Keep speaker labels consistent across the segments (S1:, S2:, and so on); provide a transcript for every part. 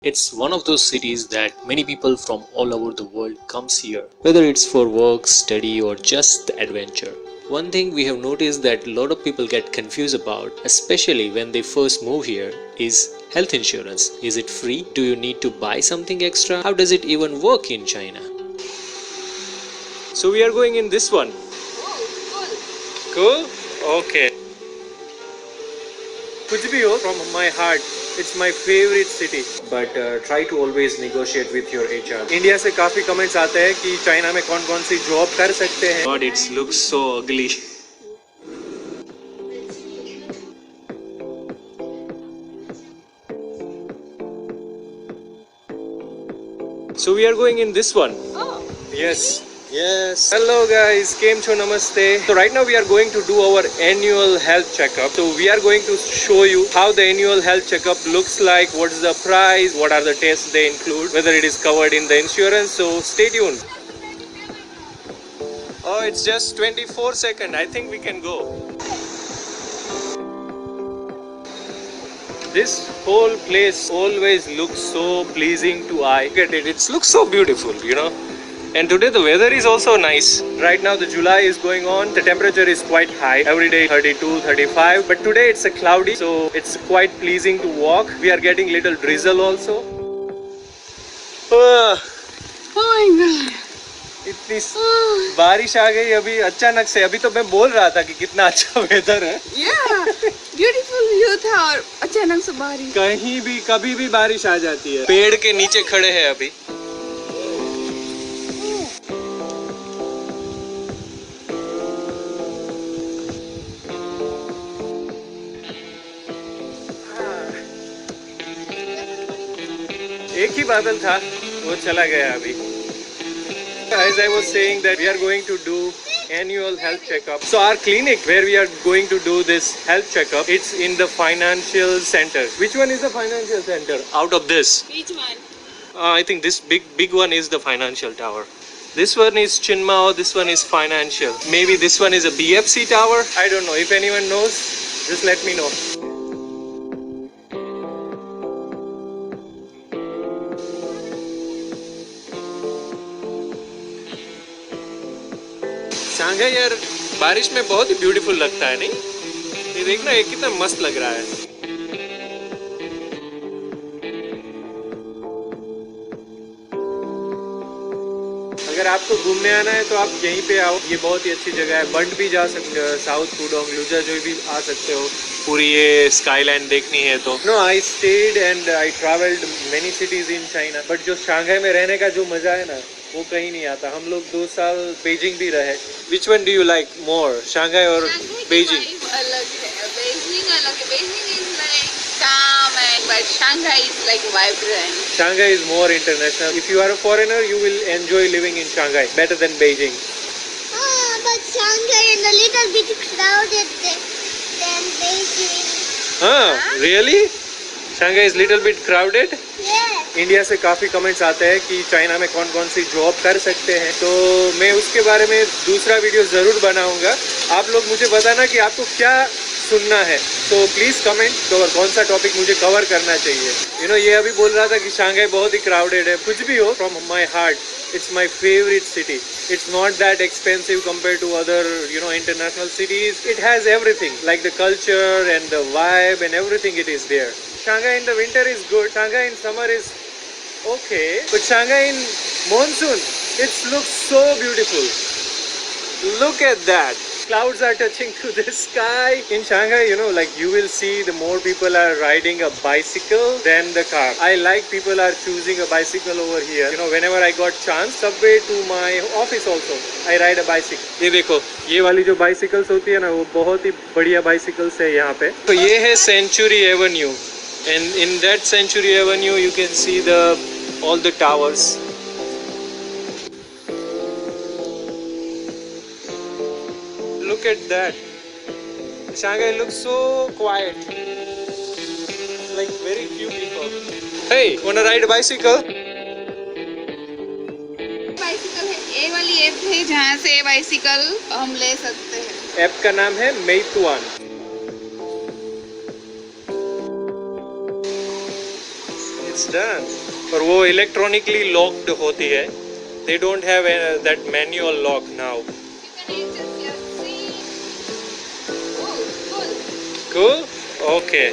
S1: It's one of those cities that many people from all over the world comes here, whether it's for work, study or just adventure. One thing we have noticed that a lot of people get confused about, especially when they first move here, is health insurance. Is it free? Do you need to buy something extra? How does it even work in China? So we are going in this one. Cool? Okay. कुछ भी हो, from my heart, it's my favorite city. But try to always negotiate with your HR. India से काफी comments आते हैं कि China में कौन कौन सी जॉब कर सकते हैं. God, it looks so ugly. So we are going in this one.
S2: Oh.
S1: Yes. Yes. Hello guys, Kem Cho Namaste. So right now we are going to do our annual health checkup. So we are going to show you how the annual health checkup looks like, what is the price, what are the tests they include, whether it is covered in the insurance. So stay tuned. Oh, it's just 24 seconds. I think we can go. This whole place always looks so pleasing to eye. Look at it. It looks so beautiful, you know. And today the weather is also nice. Right now the July is going on. The temperature is quite high. Every day 32, 35. But today it's a cloudy, so it's quite pleasing to walk. We are getting little drizzle also.
S2: Oh my god.
S1: इतनी बारिश आ गई अभी अचानक से. अभी तो मैं बोल रहा था कि कितना अच्छा वेदर है.
S2: Yeah. Beautiful view था और अचानक से बारिश.
S1: कहीं भी कभी भी बारिश आ जाती है. पेड़ के नीचे खड़े हैं अभी. एक ही बादल था, वो चला गया अभी. As I was saying that we are going to do annual health checkup. So our clinic where we are going to do this health checkup, it's in the financial center. Which one is the financial center? Out of this?
S2: Which one?
S1: I think this big one is the financial tower. This one is Chinmao, this one is financial. Maybe this one is a BFC tower? I don't know. If anyone knows, just let me know. Shanghai यार बारिश में बहुत ही beautiful लगता है, नहीं? ये देखना, ये कितना मस्त लग रहा है. अगर आपको घूमने आना है तो आप यहीं पे आओ. ये बहुत ही अच्छी जगह है. बंड भी जा सकते हो, साउथ पुडोंग, लुजाजोई भी आ सकते हो. पूरी ये स्काईलाइन देखनी है तो. No, I stayed and I travelled many cities in China. But जो शांघाई में रहने का जो मजा है ना, वो कहीं नहीं आता. हम लोग 2 साल बीजिंग भी रहे. Which one do you like more, Shanghai और बीजिंग?
S2: अलग है, बीजिंग अलग है. Beijing is like calm and but Shanghai is like vibrant.
S1: Shanghai is more international. If you are a foreigner, you will enjoy living in Shanghai better than Beijing.
S3: But Shanghai is a little bit crowded than Beijing.
S1: Really? Shanghai is little bit crowded?
S3: Yes.
S1: India से काफ़ी comments आते हैं कि China में कौन कौन सी job कर सकते हैं. तो मैं उसके बारे में दूसरा वीडियो ज़रूर बनाऊंगा. आप लोग मुझे बताना कि आपको क्या सुनना है. तो प्लीज़ कमेंट कौन सा टॉपिक मुझे कवर करना चाहिए. यू नो, ये अभी बोल रहा था कि शांघाई बहुत ही क्राउडेड है. कुछ भी हो, from my heart, it's my favorite city. It's not that expensive compared to other, you know, international cities. It has everything, like the culture and the vibe and everything. It is there. Shanghai in the winter is good. Shanghai in summer is okay, but Shanghai in monsoon, it looks so beautiful. Look at that. Clouds are touching to the sky. In Shanghai, you know, like you will see the more people are riding a bicycle than the car. I like people are choosing a bicycle over here. You know, whenever I got chance, subway to my office also, I ride a bicycle. ये देखो, ये वाली जो bicycles होती है ना, वो बहुत ही बढ़िया bicycles है यहाँ पे. तो ये है Century Avenue, and in that Century Avenue you can see all the towers. Look at that. Shanghai looks so quiet. Like very few people. Hey, wanna ride a bicycle?
S2: Bicycle है. ये वाली app है जहाँ से bicycle हम ले सकते हैं.
S1: ऐप का नाम है Meituan. It's It's done. और वो इलेक्ट्रॉनिकली लॉक्ड होती है. They don't have that manual lock now.
S2: You can adjust your seat. Cool.
S1: Cool? Okay.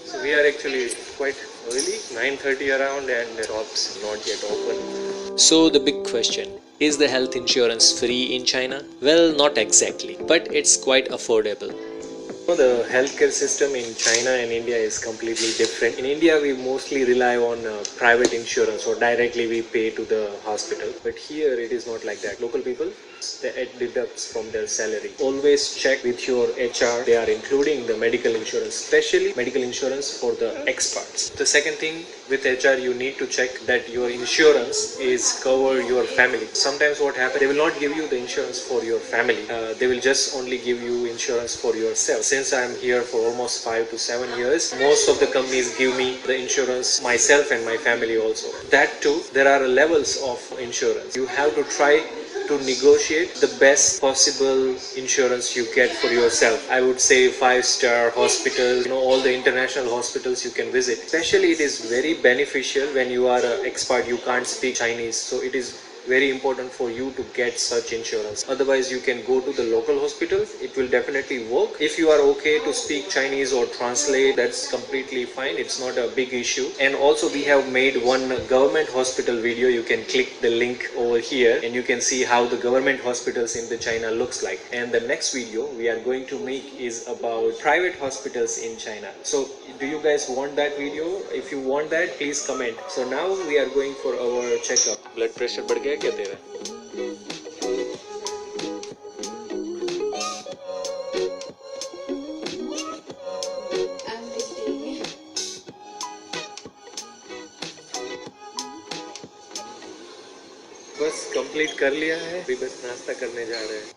S1: So we are actually quite early, 9:30 around, and the shops not yet open.
S4: So the big question, is the health insurance free in China? Well, not exactly, but it's quite affordable.
S1: The healthcare system in China and India is completely different. In India, we mostly rely on private insurance or directly we pay to the hospital. But here, it is not like that. Local people, it deducts from their salary. Always check with your HR. They are including the medical insurance, especially medical insurance for the expats. The second thing with HR, you need to check that your insurance is cover your family. Sometimes what happens, they will not give you the insurance for your family. They will just only give you insurance for yourself. Since I am here for almost 5 to 7 years, most of the companies give me the insurance myself and my family also. That too, there are levels of insurance. You have to try to negotiate the best possible insurance you get for yourself. I would say 5-star hospitals, all the international hospitals you can visit. Especially it is very beneficial when you are an expert, you can't speak Chinese. So it is very important for you to get such insurance. Otherwise, you can go to the local hospital. It will definitely work. If you are okay to speak Chinese or translate, that's completely fine. It's not a big issue. And also, we have made one government hospital video. You can click the link over here and you can see how the government hospitals in the China looks like. And the next video we are going to make is about private hospitals in China. So do you guys want that video? If you want that, please comment. So now we are going for our checkup. Blood pressure बढ़ गया क्या तेरा?
S2: I'm just doing it.
S1: बस complete कर लिया है. अभी बस नाश्ता करने जा रहे हैं.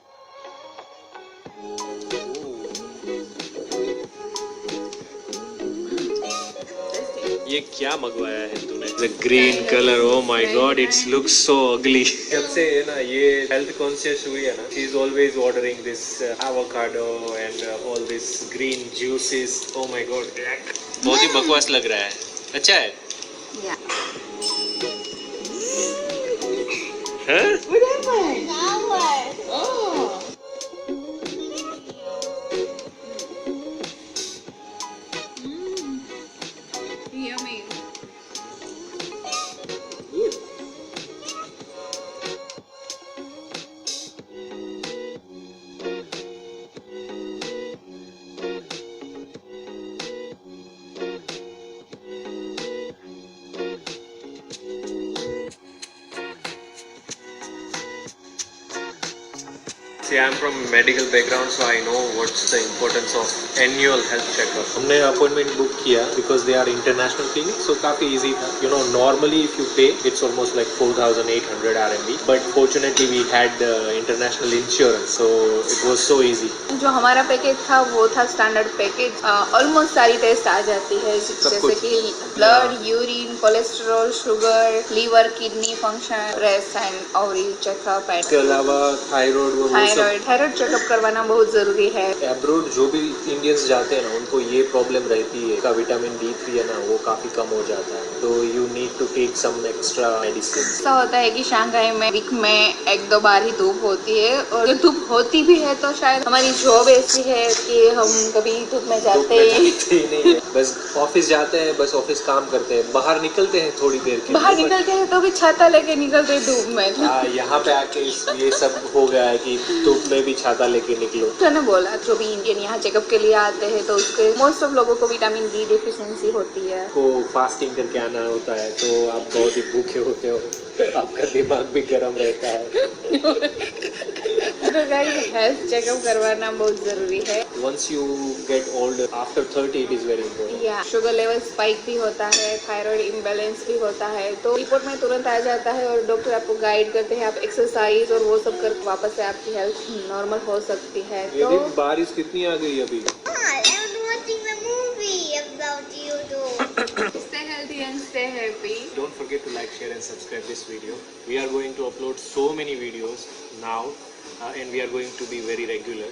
S1: ये क्या मंगवाया है तूने? The green color, oh my god, it looks so ugly. जब से है ना ये health conscious हुई है ना, she is always ordering this avocado and all this green juices. Oh my god, बहुत ही बकवास लग रहा है. अच्छा है?
S2: Yeah.
S1: हाँ?
S2: What happened?
S3: Flowers.
S2: Oh. Yummy.
S1: Good. See, I'm from medical background, so I know what's the importance of annual health checkup. हमने appointment book किया because they are international clinics, so काफी easy था. Normally if you pay, it's almost like 4,800 RMB. But fortunately we had international insurance, so it was so easy.
S2: जो हमारा package था वो था standard package. Almost सारी test आ जाती है, जैसे कि blood, urine, cholesterol, sugar, liver, kidney function, breast and ovary checkup.
S1: इसके अलावा
S2: थायराइड चेकअप करवाना बहुत जरूरी है.
S1: एब्रोड जो भी इंडियंस जाते हैं ना, उनको ये प्रॉब्लम रहती है का विटामिन D3 है ना, वो काफी कम हो जाता है. तो you need to take some extra medicine.
S2: ऐसा होता है कि शंघाई में वीक में 1-2 बार ही धूप होती है, और जो धूप होती भी है तो शायद हमारी जॉब ऐसी है कि हम कभी धूप में जाते ही
S1: नहीं है. बस ऑफिस जाते हैं, बस ऑफिस काम करते हैं, बाहर निकलते हैं थोड़ी देर के लिए.
S2: बाहर निकलते हैं तो भी छाता लेके निकलते हैं धूप में.
S1: यहाँ पे आके ये सब हो गया है कि धूप में भी छाता लेके निकलो.
S2: मैंने बोला जो भी इंडियन यहाँ चेकअप के लिए आते हैं तो उसके मोस्ट ऑफ लोगों को विटामिन D डेफिशिएंसी होती है.
S1: को फास्टिंग करके आना होता है, तो आप बहुत ही भूखे होते हो, आपका दिमाग भी गर्म रहता है.
S2: तो गाइस हेल्थ चेकअप करवाना बहुत जरूरी है.
S1: Once you get old, after 30 it is very important.
S2: या शुगर लेवल स्पाइक भी होता है, थायराइड इम्बैलेंस भी होता है, तो रिपोर्ट में तुरंत आ जाता है और डॉक्टर आपको गाइड करते हैं. आप एक्सरसाइज और वो सब कर वापस से आपकी हेल्थ नॉर्मल हो सकती है. तो
S1: बारिश कितनी आ गई अभी?
S3: I'm watching the movie about you.
S2: Stay healthy and stay happy.
S1: Don't forget to like, share and subscribe this video. We are going to upload so many videos now and we are going to be very regular.